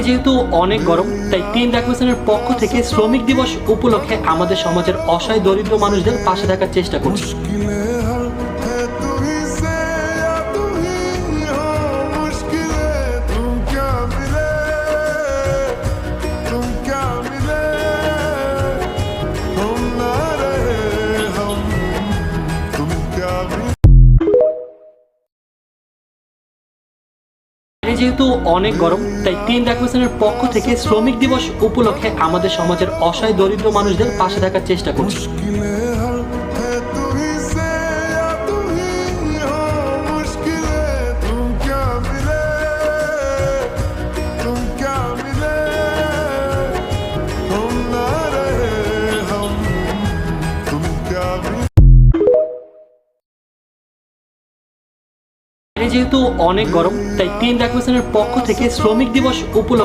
যেহেতু অনেক গরম, তাই টিম ডাকমেশনের পক্ষ থেকে শ্রমিক দিবস উপলক্ষে আমাদের সমাজের অসহায় দরিদ্র মানুষদের পাশে থাকার চেষ্টা করছি। যেহেতু অনেক গরম, তাই টিম ডাকমেশনের পক্ষ থেকে শ্রমিক দিবস উপলক্ষে আমাদের সমাজের অসহায় দরিদ্র মানুষদের পাশে থাকার চেষ্টা করছি। যেহেতু অনেক গরম, তাই টিম ডাকমেশনের পক্ষ থেকে শ্রমিক দিবস উপলক্ষে